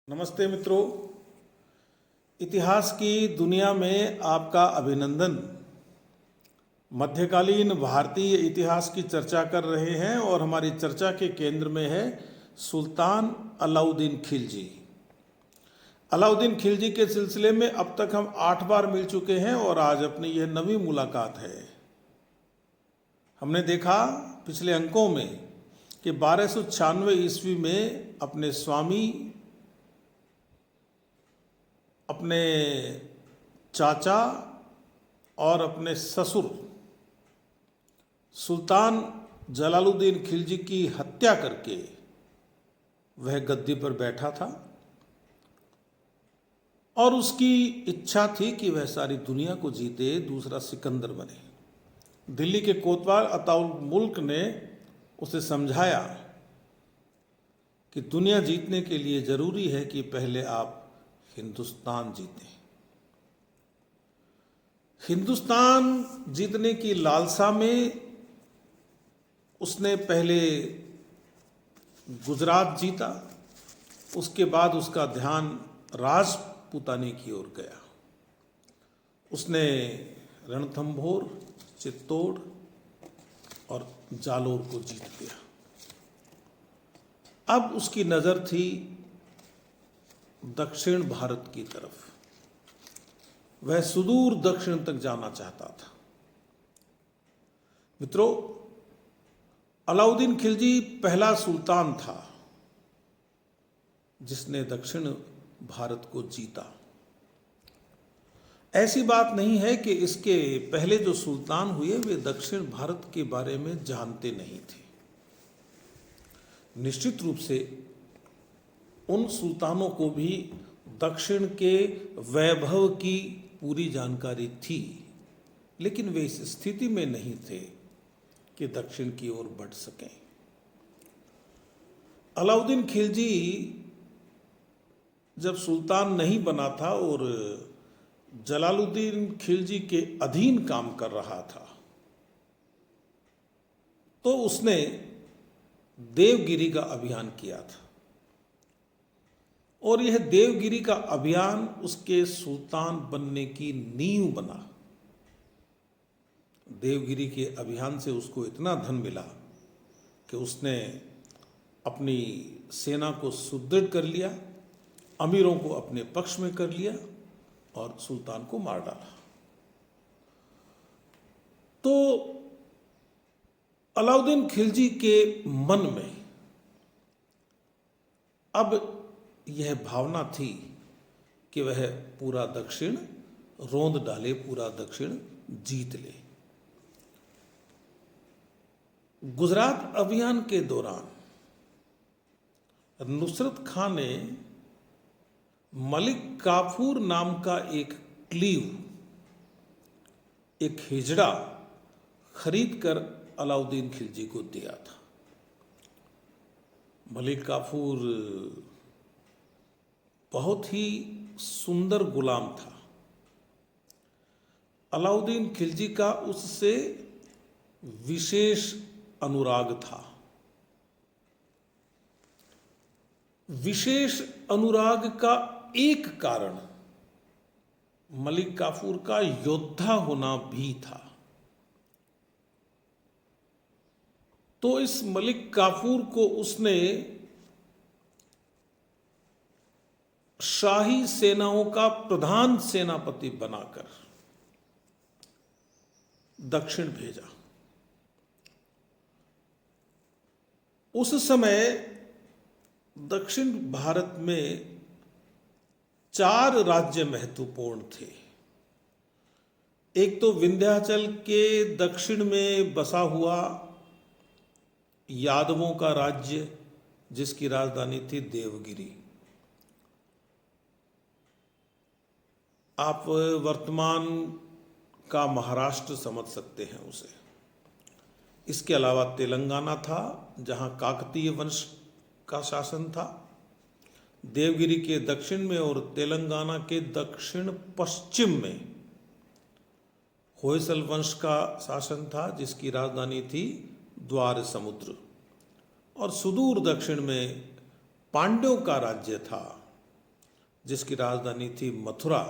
नमस्ते मित्रों, इतिहास की दुनिया में आपका अभिनंदन। मध्यकालीन भारतीय इतिहास की चर्चा कर रहे हैं और हमारी चर्चा के केंद्र में है सुल्तान अलाउद्दीन खिलजी। अलाउद्दीन खिलजी के सिलसिले में अब तक हम 8 बार मिल चुके हैं और आज अपनी यह 9वीं मुलाकात है। हमने देखा पिछले अंकों में कि 1296 ईस्वी में अपने स्वामी, अपने चाचा और अपने ससुर सुल्तान जलालुद्दीन खिलजी की हत्या करके वह गद्दी पर बैठा था और उसकी इच्छा थी कि वह सारी दुनिया को जीते, दूसरा सिकंदर बने। दिल्ली के कोतवाल अताउल मुल्क ने उसे समझाया कि दुनिया जीतने के लिए जरूरी है कि पहले आप हिंदुस्तान जीतें। हिंदुस्तान जीतने की लालसा में उसने पहले गुजरात जीता, उसके बाद उसका ध्यान राजपूताने की ओर गया। उसने रणथंभौर, चित्तौड़ और जालोर को जीत लिया। अब उसकी नज़र थी दक्षिण भारत की तरफ। वह सुदूर दक्षिण तक जाना चाहता था। मित्रों, अलाउद्दीन खिलजी पहला सुल्तान था जिसने दक्षिण भारत को जीता। ऐसी बात नहीं है कि इसके पहले जो सुल्तान हुए वे दक्षिण भारत के बारे में जानते नहीं थे। निश्चित रूप से उन सुल्तानों को भी दक्षिण के वैभव की पूरी जानकारी थी, लेकिन वे इस स्थिति में नहीं थे कि दक्षिण की ओर बढ़ सकें। अलाउद्दीन खिलजी जब सुल्तान नहीं बना था और जलालुद्दीन खिलजी के अधीन काम कर रहा था, तो उसने देवगिरी का अभियान किया था और यह देवगिरी का अभियान उसके सुल्तान बनने की नींव बना। देवगिरी के अभियान से उसको इतना धन मिला कि उसने अपनी सेना को सुदृढ़ कर लिया, अमीरों को अपने पक्ष में कर लिया और सुल्तान को मार डाला। तो अलाउद्दीन खिलजी के मन में अब यह भावना थी कि वह पूरा दक्षिण रोंद डाले, पूरा दक्षिण जीत ले। गुजरात अभियान के दौरान नुसरत खान ने मलिक काफूर नाम का एक क्लीव, एक हिजड़ा खरीद कर अलाउद्दीन खिलजी को दिया था। मलिक काफूर बहुत ही सुंदर गुलाम था। अलाउद्दीन खिलजी का उससे विशेष अनुराग था। विशेष अनुराग का एक कारण मलिक काफूर का योद्धा होना भी था। तो इस मलिक काफूर को उसने शाही सेनाओं का प्रधान सेनापति बनाकर दक्षिण भेजा। उस समय दक्षिण भारत में 4 राज्य महत्वपूर्ण थे। एक तो विंध्याचल के दक्षिण में बसा हुआ यादवों का राज्य, जिसकी राजधानी थी देवगिरी। आप वर्तमान का महाराष्ट्र समझ सकते हैं उसे। इसके अलावा तेलंगाना था, जहां काकतीय वंश का शासन था। देवगिरी के दक्षिण में और तेलंगाना के दक्षिण पश्चिम में होयसल वंश का शासन था, जिसकी राजधानी थी द्वार समुद्र। और सुदूर दक्षिण में पांड्यों का राज्य था, जिसकी राजधानी थी मथुरा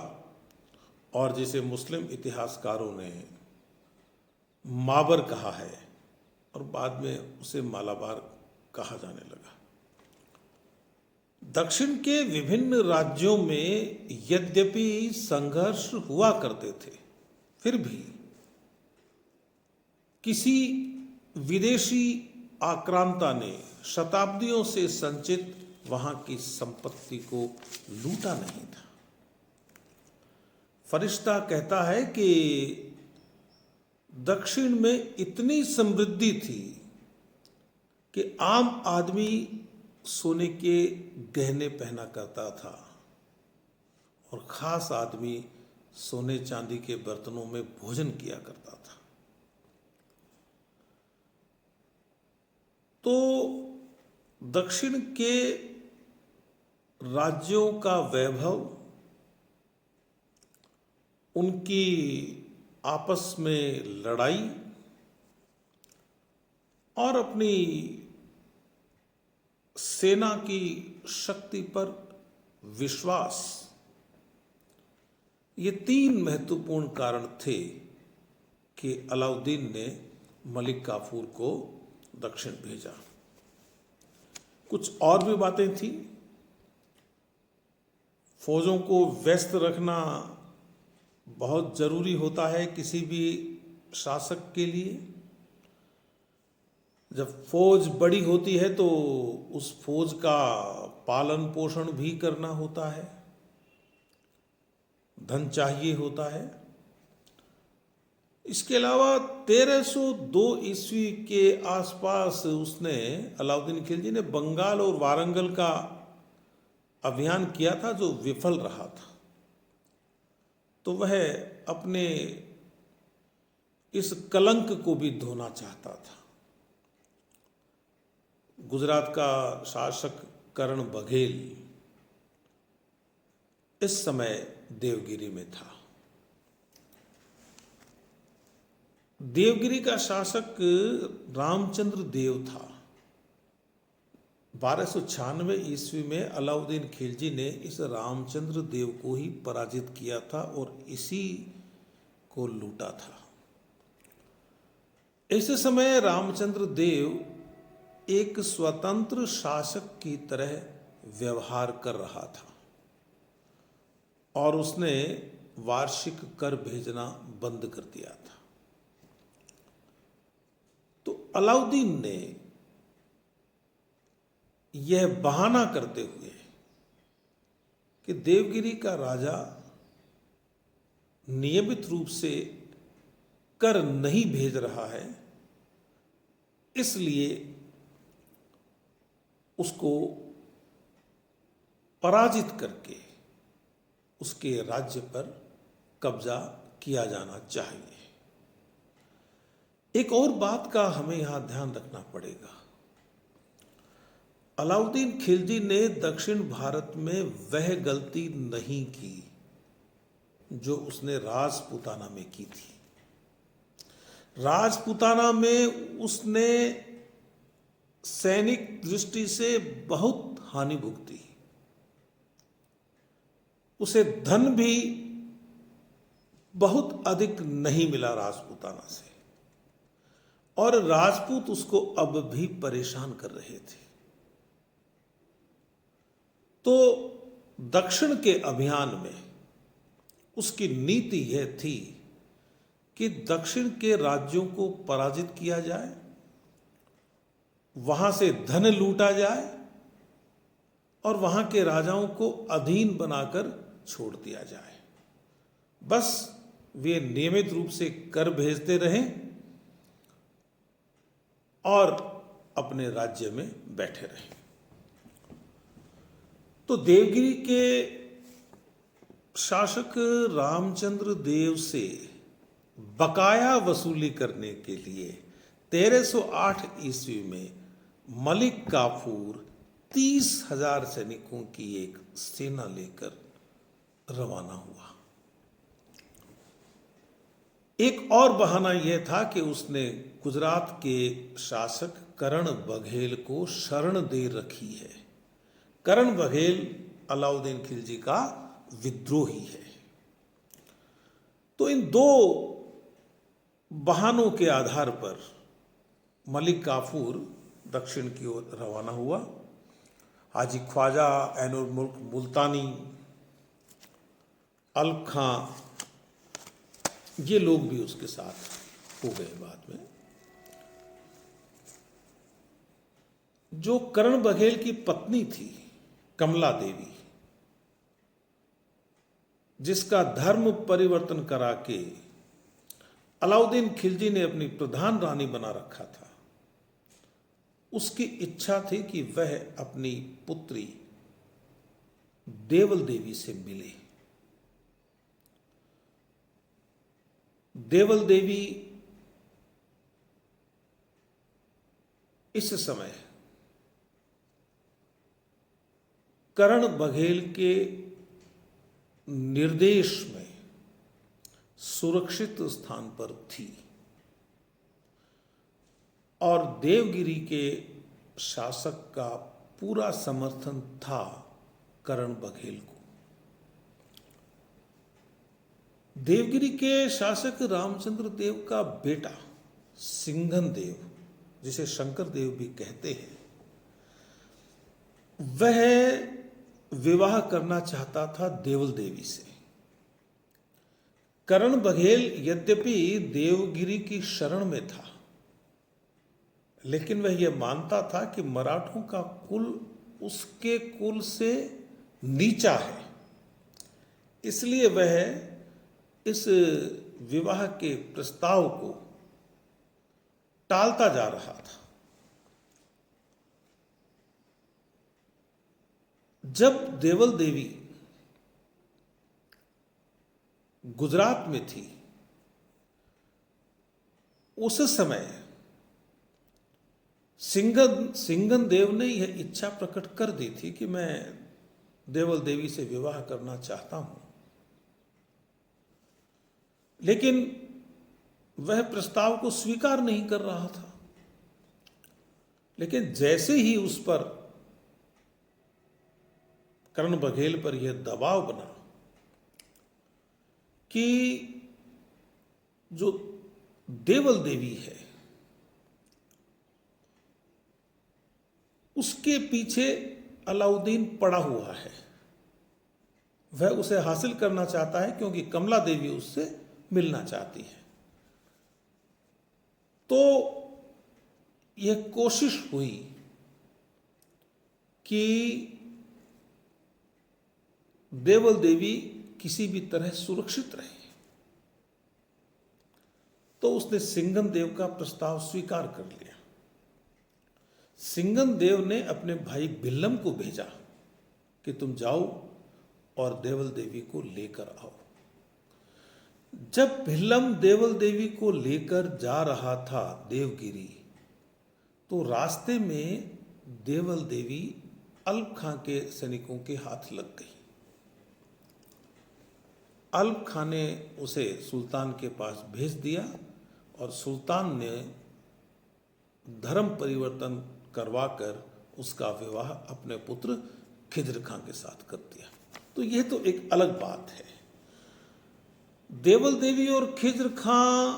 और जिसे मुस्लिम इतिहासकारों ने माबर कहा है और बाद में उसे मालाबार कहा जाने लगा। दक्षिण के विभिन्न राज्यों में यद्यपि संघर्ष हुआ करते थे, फिर भी किसी विदेशी आक्रांता ने शताब्दियों से संचित वहां की संपत्ति को लूटा नहीं था। फरिश्ता कहता है कि दक्षिण में इतनी समृद्धि थी कि आम आदमी सोने के गहने पहना करता था और खास आदमी सोने चांदी के बर्तनों में भोजन किया करता था। तो दक्षिण के राज्यों का वैभव, उनकी आपस में लड़ाई और अपनी सेना की शक्ति पर विश्वास, ये तीन महत्वपूर्ण कारण थे कि अलाउद्दीन ने मलिक काफूर को दक्षिण भेजा। कुछ और भी बातें थी। फौजों को व्यस्त रखना बहुत जरूरी होता है किसी भी शासक के लिए। जब फौज बड़ी होती है तो उस फौज का पालन पोषण भी करना होता है, धन चाहिए होता है। इसके अलावा 1302 ईस्वी के आसपास उसने, अलाउद्दीन खिलजी ने बंगाल और वारंगल का अभियान किया था जो विफल रहा था। तो वह अपने इस कलंक को भी धोना चाहता था। गुजरात का शासक करण बघेल इस समय देवगिरी में था। देवगिरी का शासक रामचंद्र देव था। 1296 ईस्वी में अलाउद्दीन खिलजी ने इस रामचंद्र देव को ही पराजित किया था और इसी को लूटा था। इस समय रामचंद्र देव एक स्वतंत्र शासक की तरह व्यवहार कर रहा था और उसने वार्षिक कर भेजना बंद कर दिया था। तो अलाउद्दीन ने यह बहाना करते हुए कि देवगिरी का राजा नियमित रूप से कर नहीं भेज रहा है, इसलिए उसको पराजित करके उसके राज्य पर कब्जा किया जाना चाहिए। एक और बात का हमें यहां ध्यान रखना पड़ेगा। अलाउद्दीन खिलजी ने दक्षिण भारत में वह गलती नहीं की जो उसने राजपूताना में की थी। राजपूताना में उसने सैनिक दृष्टि से बहुत हानि भुगती। उसे धन भी बहुत अधिक नहीं मिला राजपूताना से और राजपूत उसको अब भी परेशान कर रहे थे। तो दक्षिण के अभियान में उसकी नीति यह थी कि दक्षिण के राज्यों को पराजित किया जाए, वहां से धन लूटा जाए और वहां के राजाओं को अधीन बनाकर छोड़ दिया जाए। बस वे नियमित रूप से कर भेजते रहें और अपने राज्य में बैठे रहें। तो देवगिरी के शासक रामचंद्र देव से बकाया वसूली करने के लिए 1308 ईस्वी में मलिक काफूर 30,000 सैनिकों की एक सेना लेकर रवाना हुआ। एक और बहाना यह था कि उसने गुजरात के शासक करण बघेल को शरण दे रखी है। करण बघेल अलाउद्दीन खिलजी का विद्रोही है। तो इन दो बहानों के आधार पर मलिक काफूर दक्षिण की ओर रवाना हुआ। हाजी ख्वाजा ऐनुल मुल्क मुल्तानी, अल्प खां, ये लोग भी उसके साथ हो गए बाद में। जो करण बघेल की पत्नी थी कमला देवी, जिसका धर्म परिवर्तन करा के अलाउद्दीन खिलजी ने अपनी प्रधान रानी बना रखा था, उसकी इच्छा थी कि वह अपनी पुत्री देवल देवी से मिले। देवल देवी इस समय करण बघेल के निर्देश में सुरक्षित स्थान पर थी और देवगिरी के शासक का पूरा समर्थन था करण बघेल को। देवगिरी के शासक रामचंद्र देव का बेटा सिंघन देव, जिसे शंकर देव भी कहते हैं, वह विवाह करना चाहता था देवल देवी से। करण बघेल यद्यपि देवगिरी की शरण में था, लेकिन वह यह मानता था कि मराठों का कुल उसके कुल से नीचा है, इसलिए वह इस विवाह के प्रस्ताव को टालता जा रहा था। जब देवल देवी गुजरात में थी, उस समय सिंघन देव ने यह इच्छा प्रकट कर दी थी कि मैं देवल देवी से विवाह करना चाहता हूं, लेकिन वह प्रस्ताव को स्वीकार नहीं कर रहा था। लेकिन जैसे ही उस पर करण बघेल पर यह दबाव बना कि जो देवल देवी है उसके पीछे अलाउद्दीन पड़ा हुआ है, वह उसे हासिल करना चाहता है क्योंकि कमला देवी उससे मिलना चाहती है, तो यह कोशिश हुई कि देवल देवी किसी भी तरह सुरक्षित रहे। तो उसने सिंघन देव का प्रस्ताव स्वीकार कर लिया। सिंघन देव ने अपने भाई भिल्लम को भेजा कि तुम जाओ और देवल देवी को लेकर आओ। जब भिल्लम देवल देवी को लेकर जा रहा था देवगिरी, तो रास्ते में देवल देवी अल्प खां के सैनिकों के हाथ लग गई। अल्प खां ने उसे सुल्तान के पास भेज दिया और सुल्तान ने धर्म परिवर्तन करवाकर उसका विवाह अपने पुत्र खिज्र खां के साथ कर दिया। तो यह तो एक अलग बात है। देवल देवी और खिज्र खां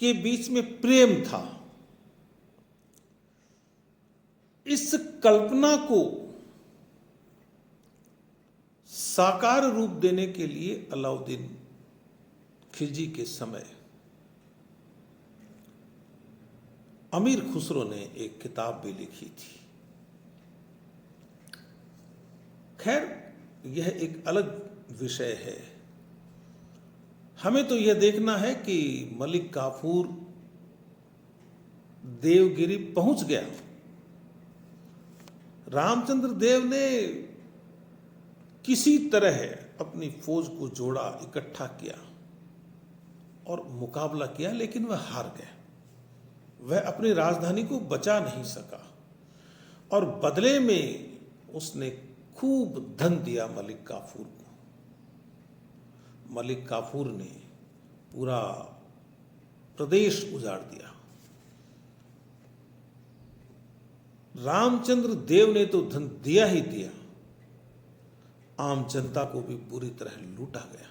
के बीच में प्रेम था। इस कल्पना को साकार रूप देने के लिए अलाउद्दीन खिलजी के समय अमीर खुसरो ने एक किताब भी लिखी थी। खैर, यह एक अलग विषय है। हमें तो यह देखना है कि मलिक काफूर देवगिरी पहुंच गया। रामचंद्र देव ने किसी तरह अपनी फौज को जोड़ा, इकट्ठा किया और मुकाबला किया, लेकिन वह हार गया। वह अपनी राजधानी को बचा नहीं सका और बदले में उसने खूब धन दिया मलिक काफूर को। मलिक काफूर ने पूरा प्रदेश उजाड़ दिया। रामचंद्र देव ने तो धन दिया ही दिया, आम जनता को भी बुरी तरह लूटा गया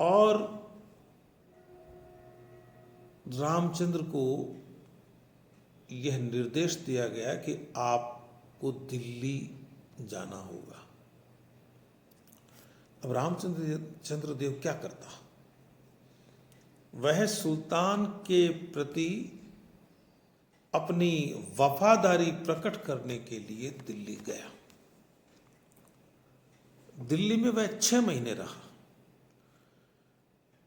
और रामचंद्र को यह निर्देश दिया गया कि आपको दिल्ली जाना होगा। अब रामचंद्र देव क्या करता? वह सुल्तान के प्रति अपनी वफादारी प्रकट करने के लिए दिल्ली गया। दिल्ली में वह 6 महीने रहा।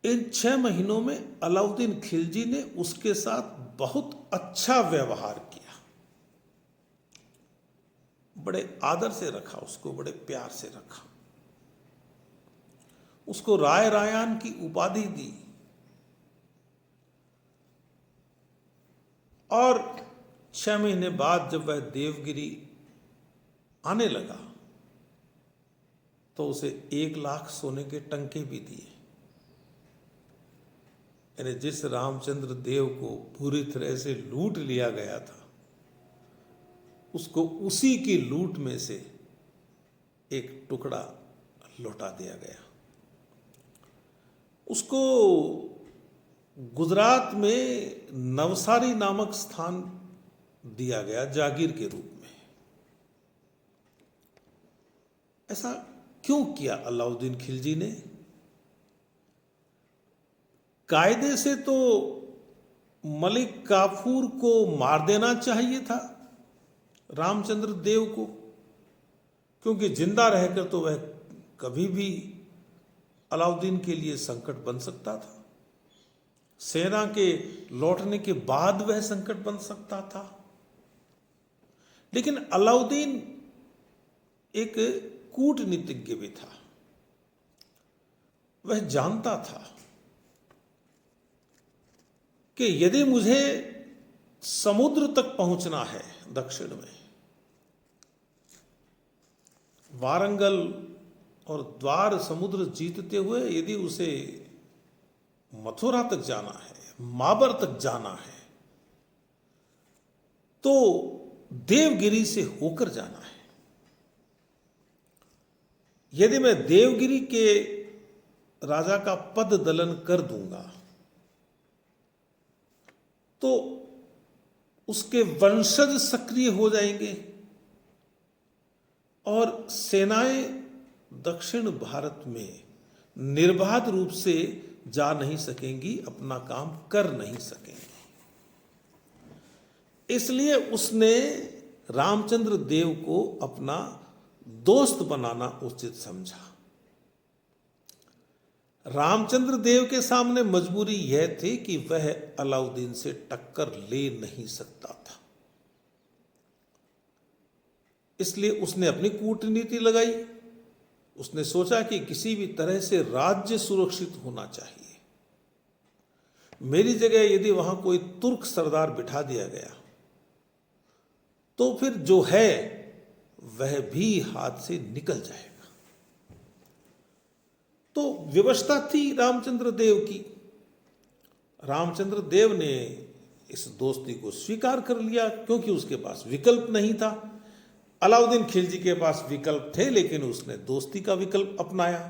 इन 6 महीनों में अलाउद्दीन खिलजी ने उसके साथ बहुत अच्छा व्यवहार किया, बड़े आदर से रखा उसको, बड़े प्यार से रखा, उसको राय रायान की उपाधि दी और 6 महीने बाद जब वह देवगिरी आने लगा तो उसे 1 लाख सोने के टंके भी दिए। यानी जिस रामचंद्र देव को पूरी तरह से लूट लिया गया था, उसको उसी की लूट में से एक टुकड़ा लौटा दिया गया। उसको गुजरात में नवसारी नामक स्थान दिया गया जागीर के रूप में। ऐसा क्यों किया अलाउद्दीन खिलजी ने? कायदे से तो मलिक काफूर को मार देना चाहिए था रामचंद्र देव को, क्योंकि जिंदा रहकर तो वह कभी भी अलाउद्दीन के लिए संकट बन सकता था। सेना के लौटने के बाद वह संकट बन सकता था। लेकिन अलाउद्दीन एक कूटनीतिज्ञ भी था। वह जानता था कि यदि मुझे समुद्र तक पहुंचना है दक्षिण में, वारंगल और द्वार समुद्र जीतते हुए यदि उसे मथुरा तक जाना है, माबर तक जाना है, तो देवगिरी से होकर जाना है। यदि मैं देवगिरी के राजा का पद दलन कर दूंगा तो उसके वंशज सक्रिय हो जाएंगे और सेनाएं दक्षिण भारत में निर्बाध रूप से जा नहीं सकेंगी, अपना काम कर नहीं सकेंगी। इसलिए उसने रामचंद्र देव को अपना दोस्त बनाना उचित समझा। रामचंद्र देव के सामने मजबूरी यह थी कि वह अलाउद्दीन से टक्कर ले नहीं सकता था। इसलिए उसने अपनी कूटनीति लगाई। उसने सोचा कि किसी भी तरह से राज्य सुरक्षित होना चाहिए। मेरी जगह यदि वहां कोई तुर्क सरदार बिठा दिया गया तो फिर जो है वह भी हाथ से निकल जाएगा। तो व्यवस्था थी रामचंद्र देव की। रामचंद्र देव ने इस दोस्ती को स्वीकार कर लिया क्योंकि उसके पास विकल्प नहीं था। अलाउद्दीन खिलजी के पास विकल्प थे, लेकिन उसने दोस्ती का विकल्प अपनाया।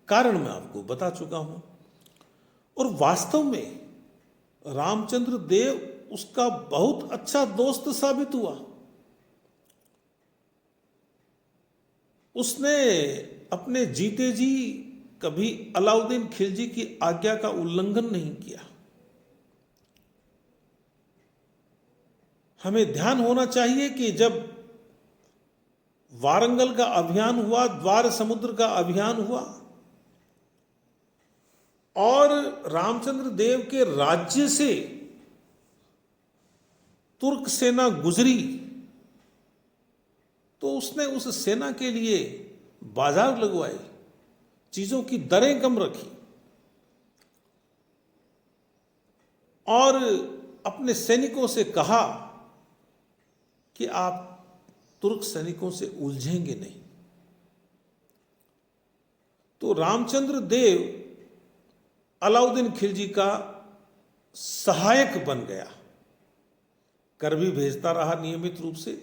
कारण मैं आपको बता चुका हूं। और वास्तव में रामचंद्र देव उसका बहुत अच्छा दोस्त साबित हुआ। उसने अपने जीते जी कभी अलाउद्दीन खिलजी की आज्ञा का उल्लंघन नहीं किया। हमें ध्यान होना चाहिए कि जब वारंगल का अभियान हुआ, द्वार समुद्र का अभियान हुआ और रामचंद्र देव के राज्य से तुर्क सेना गुजरी, तो उसने उस सेना के लिए बाजार लगवाए, चीजों की दरें कम रखी और अपने सैनिकों से कहा कि आप तुर्क सैनिकों से उलझेंगे नहीं। तो रामचंद्र देव अलाउद्दीन खिलजी का सहायक बन गया, कर भी भेजता रहा नियमित रूप से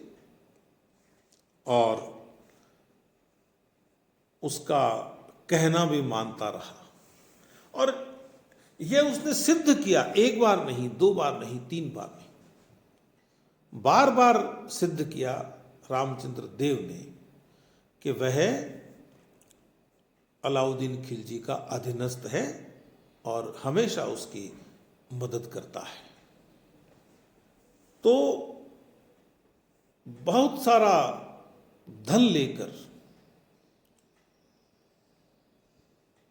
और उसका कहना भी मानता रहा। और यह उसने सिद्ध किया, एक बार नहीं, दो बार नहीं, तीन बार नहीं, बार बार सिद्ध किया रामचंद्र देव ने कि वह अलाउद्दीन खिलजी का अधीनस्थ है और हमेशा उसकी मदद करता है। तो बहुत सारा धन लेकर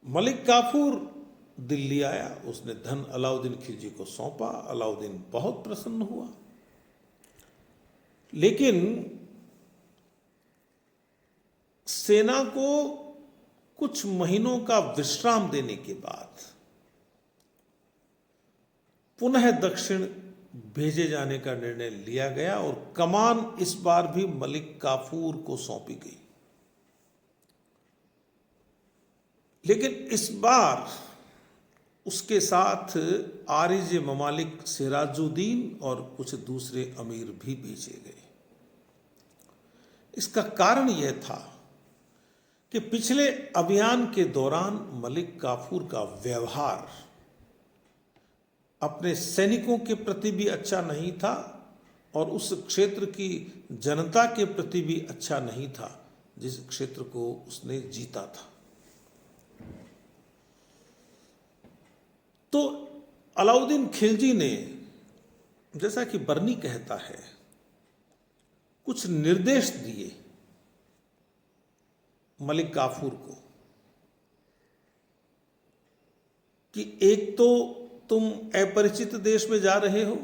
मलिक काफूर दिल्ली आया। उसने धन अलाउद्दीन खिलजी को सौंपा। अलाउद्दीन बहुत प्रसन्न हुआ, लेकिन सेना को कुछ महीनों का विश्राम देने के बाद पुनः दक्षिण भेजे जाने का निर्णय लिया गया और कमान इस बार भी मलिक काफूर को सौंपी गई। लेकिन इस बार उसके साथ आरिज ममालिक सिराजुद्दीन और कुछ दूसरे अमीर भी भेजे गए। इसका कारण यह था कि पिछले अभियान के दौरान मलिक काफूर का व्यवहार अपने सैनिकों के प्रति भी अच्छा नहीं था और उस क्षेत्र की जनता के प्रति भी अच्छा नहीं था जिस क्षेत्र को उसने जीता था। तो अलाउद्दीन खिलजी ने, जैसा कि बर्नी कहता है, कुछ निर्देश दिए मलिक काफूर को कि एक तो तुम अपरिचित देश में जा रहे हो,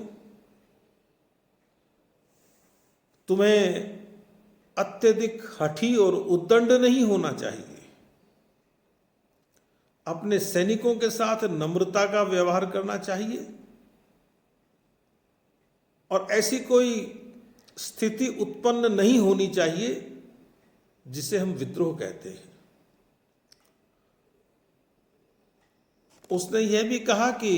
तुम्हें अत्यधिक हठी और उद्दंड नहीं होना चाहिए, अपने सैनिकों के साथ नम्रता का व्यवहार करना चाहिए और ऐसी कोई स्थिति उत्पन्न नहीं होनी चाहिए जिसे हम विद्रोह कहते हैं। उसने यह भी कहा कि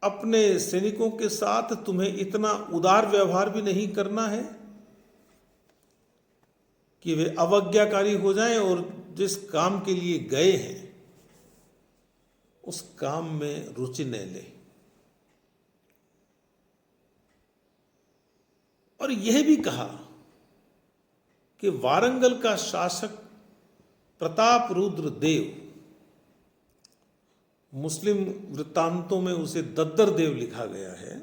अपने सैनिकों के साथ तुम्हें इतना उदार व्यवहार भी नहीं करना है कि वे अवज्ञाकारी हो जाएं और जिस काम के लिए गए हैं उस काम में रुचि न लें। और यह भी कहा कि वारंगल का शासक प्रताप रुद्र देव, मुस्लिम वृत्तांतों में उसे दद्दर देव लिखा गया है,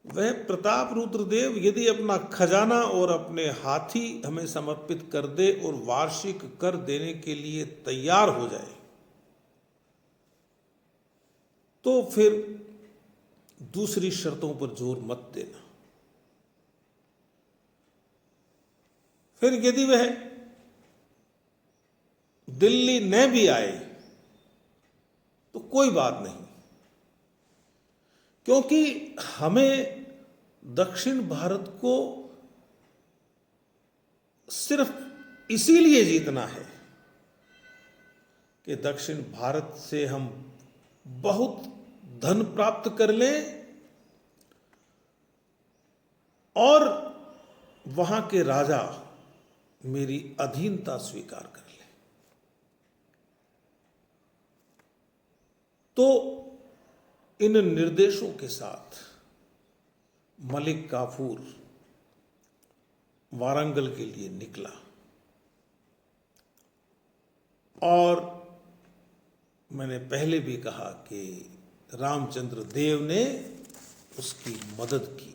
वह प्रताप रुद्र देव यदि अपना खजाना और अपने हाथी हमें समर्पित कर दे और वार्षिक कर देने के लिए तैयार हो जाए तो फिर दूसरी शर्तों पर जोर मत देना। फिर यदि वह दिल्ली न भी आए तो कोई बात नहीं, क्योंकि हमें दक्षिण भारत को सिर्फ इसीलिए जीतना है कि दक्षिण भारत से हम बहुत धन प्राप्त कर लें और वहां के राजा मेरी अधीनता स्वीकार कर ले। तो इन निर्देशों के साथ मलिक काफूर वारंगल के लिए निकला और मैंने पहले भी कहा कि रामचंद्र देव ने उसकी मदद की।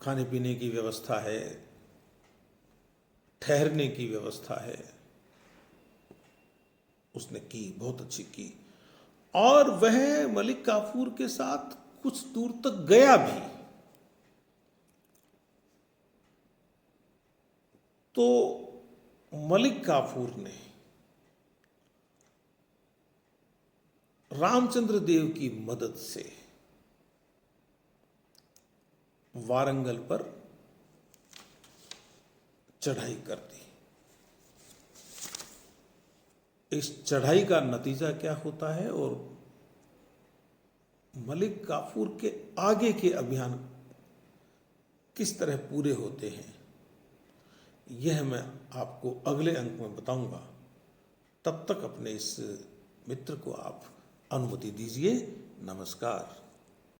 खाने पीने की व्यवस्था है, ठहरने की व्यवस्था है, उसने की, बहुत अच्छी की। और वह मलिक काफूर के साथ कुछ दूर तक गया भी। तो मलिक काफूर ने रामचंद्र देव की मदद से वारंगल पर चढ़ाई कर दी। इस चढ़ाई का नतीजा क्या होता है और मलिक काफूर के आगे के अभियान किस तरह पूरे होते हैं, यह मैं आपको अगले अंक में बताऊंगा। तब तक अपने इस मित्र को आप अनुमति दीजिए। नमस्कार।